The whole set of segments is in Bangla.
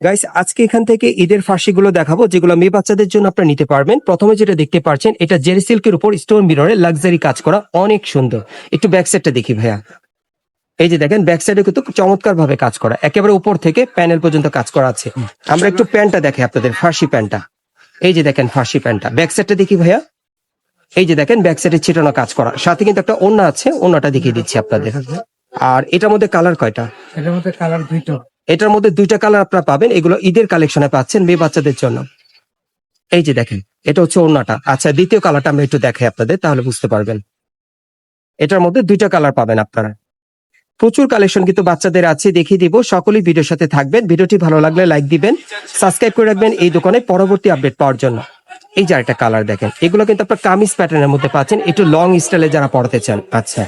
গাইস আজকে এখান থেকে ঈদের ফার্সিগুলো দেখাবো যেগুলো মেয়ে বাচ্চাদের জন্য আপনারা নিতে পারবেন। প্রথমে যেটা দেখতে পাচ্ছেন এটা জেরি সিল্কের উপর স্টোন মিররে লাক্সারি কাজ করা, অনেক সুন্দর। একটু ব্যাক সাইডটা দেখি ভাইয়া। এই যে দেখেন ব্যাক সাইডে কিন্তু চমৎকার ভাবে কাজ করা, একেবারে উপর থেকে প্যানেল পর্যন্ত কাজ করা আছে। আমরা একটু প্যান্টটা দেখি আপনাদের, ফার্সি প্যান্টটা। এই যে দেখেন ফার্সি প্যান্টটা, ব্যাক সাইডটা দেখি ভাইয়া। এই যে দেখেন ব্যাক সাইডে ছিটানো কাজ করা, সাথে কিন্তু একটা ওড়না আছে, ওড়নাটা দেখিয়ে দিচ্ছি আপনাদের। আর এটার মধ্যে কালার কয়টা? এটার মধ্যে কালার দুইটা। এটার মধ্যে দুইটা কালার আপনারা পাবেন, এগুলো ঈদের কালেকশনে পাচ্ছেন মেয়ে বাচ্চাদের জন্য। এই যে দেখেন এটা হচ্ছে ওড়নাটা। আচ্ছা দ্বিতীয় কালারটা আমরা একটু দেখাই আপনাদের, তাহলে বুঝতে পারবেন। এটার মধ্যে দুইটা কালার পাবেন আপনারা। প্রচুর কালেকশন কিন্তু বাচ্চাদের আছে, দেখিয়ে দিব। সকলেই ভিডিওর সাথে থাকবেন। ভিডিওটি ভালো লাগলে লাইক দিবেন, সাবস্ক্রাইব করে রাখবেন এই দোকানে পরবর্তী আপডেট পাওয়ার জন্য। এই যে একটা কালার দেখেন, এগুলো কিন্তু আপনার কামিজ প্যাটার্নের মধ্যে পাচ্ছেন, একটু লং স্টাইলে যারা পড়তে চান। আচ্ছা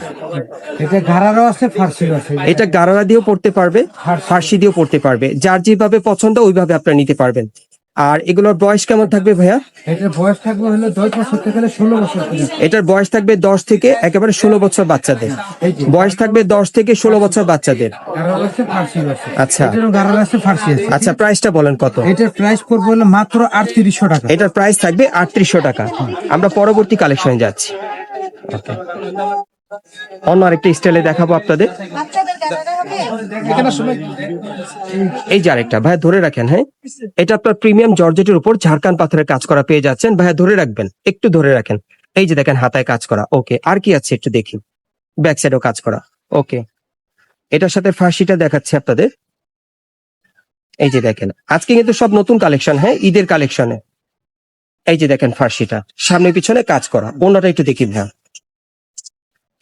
এটা গারারও আছে, ফার্সিও আছে। এটা গারারা দিয়েও পড়তে পারবে, ফার্সি দিয়েও পড়তে পারবে, যার যেভাবে পছন্দ ওইভাবে আপনারা নিতে পারবেন। আর এগুলোর বয়স কেমন থাকবে ভাইয়া? এটার বয়স থাকবে হলো 10 বছর থেকে 16 বছর পর্যন্ত। এটার বয়স থাকবে 10 থেকে একেবারে 16 বছর বাচ্চাদের। বয়স থাকবে 10 থেকে 16 বছর বাচ্চাদের। গারার আছে, ফার্সিও আছে। আচ্ছা এটারও গারার আছে, ফার্সি আছে। আচ্ছা প্রাইসটা বলেন কত? এটার প্রাইস পড়বে হলো মাত্র 3800 টাকা। এটার প্রাইস থাকবে 3800 টাকা। আমরা পরবর্তী কালেকশনে যাচ্ছি। অন্য আরেকটা স্টাইলে দেখাবো আপনাদের। এই যে আরেকটা ভাইয়া ধরে রাখেন। হ্যাঁ এটা আপনার প্রিমিয়াম জর্জেটের উপর ঝাড়খান পাথরের কাজ করা পেয়ে যাচ্ছেন। ভাইয়া ধরে রাখবেন, একটু ধরে রাখেন। এই যে দেখেন হাতায় কাজ করা। ওকে, আর কি আছে একটু দেখি। ব্যাক সাইডেও কাজ করা। ওকে, এটার সাথে ফার্সিটা দেখাচ্ছি আপনাদের। এই যে দেখেন আজকে কিন্তু সব নতুন কালেকশন, হ্যাঁ ঈদের কালেকশনে। এই যে দেখেন ফার্সিটা সামনে পিছনে কাজ করা। অন্যটা একটু দেখি ভাইয়া।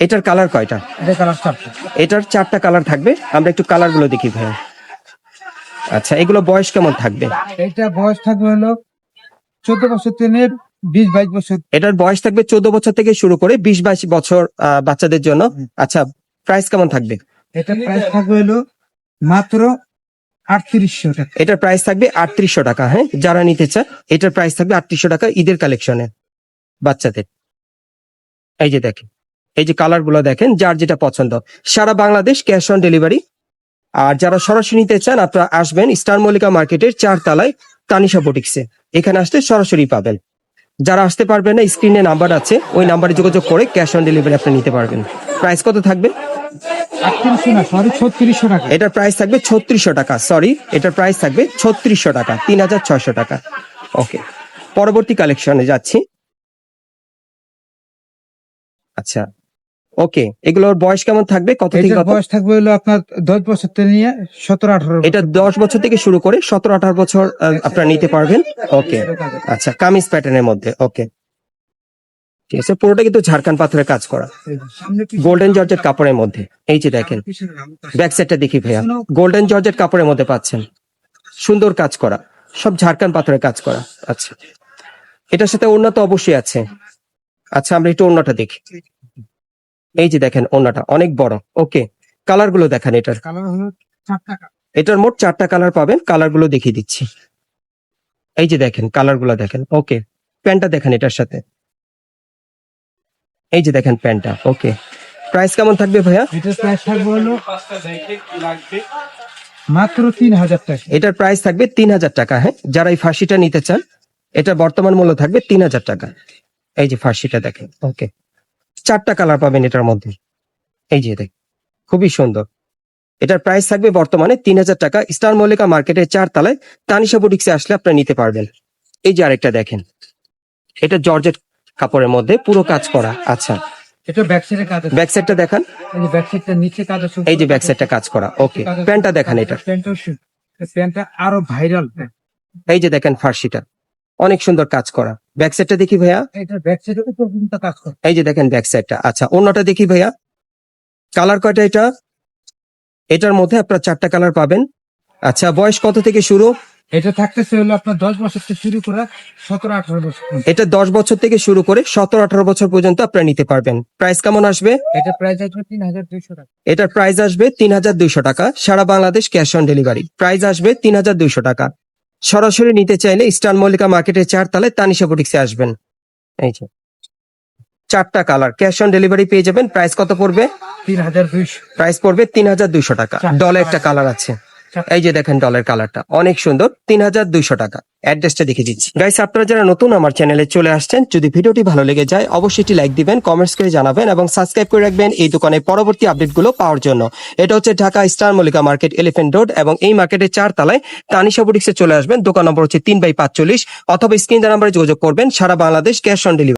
এটার কালার কয়টা? এটা কালার চারটা। এটার 4টা কালার থাকবে, আমরা একটু কালার গুলো দেখি ভাইয়া। আচ্ছা এগুলো বয়স কেমন থাকবে? এটা বয়স থাকবে হলো 14 বছর থেকে 20-22 বছর। এটার বয়স থাকবে 14 বছর থেকে শুরু করে 20-22 বছর বাচ্চাদের জন্য। আচ্ছা প্রাইস কেমন থাকবে? এটা প্রাইস থাকবে হলো মাত্র 3800 টাকা। এটার প্রাইস থাকবে 3800 টাকা। হ্যাঁ যারা নিতে চায় এটার প্রাইস থাকবে 3800 টাকা ঈদের কালেকশনে বাচ্চাদের। এই যে দেখেন, এই যে কালার গুলো দেখেন, যার যেটা পছন্দ। সারা বাংলাদেশ ক্যাশ অন ডেলিভারি। আর যারা সরাসরি নিতে চান আপনারা আসবেন স্টার মল্লিকা মার্কেটের 4 তলায় তানিশা বুটিক্সে। এখানে আসতে সরাসরি পাবেন। যারা আসতে পারবেন না স্ক্রিনে নাম্বার আছে, ওই নাম্বারে যোগাযোগ করে ক্যাশ অন ডেলিভারি আপনি নিতে পারবেন। প্রাইস কত থাকবে? 3800 না, সরি 3600 টাকা। এটার প্রাইস থাকবে 3600 টাকা। সরি, এটার প্রাইস থাকবে 3600 টাকা, 3600 টাকা। ওকে, পরবর্তী কালেকশনে যাচ্ছি। আচ্ছা ওকে, এগুলোর বয়স কেমন থাকবে, কত থেকে এটার কত? বয়স থাকবে হলো আপনার 10 বছর থেকে নিয়ে 17-18 এটা 10 বছর থেকে শুরু করে 17-18 বছর আপনারা নিতে পারবেন। ওকে আচ্ছা, কামিজ প্যাটার্নের মধ্যে। ওকে ঠিক আছে, পুরোটা কিন্তু ঝাড়খান পাথরের কাজ করা, গোল্ডেন জর্জেট কাপড়ের মধ্যে। এই যে দেখেন ব্যাক সাইডটা দেখি ভাইয়া, গোল্ডেন জর্জেট কাপড়ের মধ্যে পাচ্ছেন, সুন্দর কাজ করা, সব ঝাড়খান পাথরের কাজ করা। আচ্ছা এটার সাথে ওড়না তো অবশ্যই আছে। আচ্ছা আমরা একটু ওড়নাটা দেখি। এই যে দেখেন ওড়নাটা অনেক বড়। ওকে, কালার গুলো দেখেন। এটার কালার হলো 4 টাকা। এটার মোট 4টা কালার পাবেন, কালার গুলো দেখিয়ে দিচ্ছি। এই যে দেখেন কালার গুলো দেখেন। ওকে, প্যান্টটা দেখেন এটার সাথে। এই যে দেখেন প্যান্টটা। ওকে, প্রাইস কেমন থাকবে ভাইয়া? এটার প্রাইস থাকবে হলো মাত্র 3000 টাকা। এটার প্রাইস থাকবে 3000 টাকা। হ্যাঁ যারা এই ফার্সিটা নিতে চান এটা বর্তমান মূল্য থাকবে 3000 টাকা। এই যে ফার্সিটা দেখেন। ওকে, 4টা কালার পাবেন এটার মধ্যে। এই যে দেখ, খুবই সুন্দর। এটার প্রাইস থাকবে বর্তমানে 3000 টাকা। স্টার মল্লিকা মার্কেটের 4 তলায় তানিশা বুটিক্সে আসলে আপনারা নিতে পারবেন। এই যে আরেকটা দেখেন, এটা জর্জেট কাপড়ের মধ্যে পুরো কাজ করা। আচ্ছা এটা ব্যাক সাইডে কাজ আছে। ব্যাক সাইডটা দেখান। এই যে ব্যাক সাইডটা নিচে কাজ আছে। এই যে ব্যাক সাইডটা কাজ করা। ওকে, প্যান্টটা দেখান। এটা প্যান্টটা আরো ভাইরাল। এই যে দেখেন ফার্সিটা অনেক সুন্দর কাজ করা। ব্যাক সাইডটা দেখি ভাইয়া। এটা ব্যাক সাইডে উপর পর্যন্ত কাজ করে। এই যে দেখেন ব্যাক সাইডটা। আচ্ছা অন্যটা দেখি ভাইয়া। কালার কয়টা এটা? এটার মধ্যে আপনার 4টা কালার পাবেন। আচ্ছা বয়স কত থেকে শুরু? এটা থাকতেছে হলো আপনার 10 বছর থেকে শুরু করে 17-18 বছর পর্যন্ত। এটা 10 বছর থেকে শুরু করে 17-18 বছর পর্যন্ত আপনারা নিতে পারবেন। প্রাইস কেমন আসবে? এটা প্রাইস আসবে 3200 টাকা। এটার প্রাইস আসবে 3200 টাকা। সারা Bangladesh cash on delivery. Price আসবে 3200 টাকা। সরাসরি নিতে চাইলে স্টার মল্লিকা মার্কেটের 4 তলায় তানিশা বুটিক্সে আসবেন। এই যে 4টা কালার ক্যাশ অন ডেলিভারি পেয়ে যাবেন। প্রাইস কত পড়বে? 3200। প্রাইস পড়বে 3200 টাকা। ডলে একটা কালার আছে। এই যে দেখেন ডলের কালারটা অনেক সুন্দর, 3200 টাকা। অ্যাড্রেসটা দেখে দিচ্ছি। গাইস, আপনারা যারা নতুন আমার চ্যানেলে চলে আসছেন, যদি ভিডিওটি ভালো লেগে যায় অবশ্যই একটি লাইক দিবেন, কমেন্টস করে জানাবেন এবং সাবস্ক্রাইব করে রাখবেন এই দোকানের পরবর্তী আপডেটগুলো পাওয়ার জন্য। এটা হচ্ছে Dhaka star Mallika market, elephant road, এবং এই মার্কেটের 4 তলায় তানিশা বুটিক্সে চলে আসবেন। দোকান নম্বর হচ্ছে 3/45, অথবা স্ক্রিন নাম্বারে যোগাযোগ করবেন। সারা বাংলাদেশ ক্যাশ অন ডেলিভারি।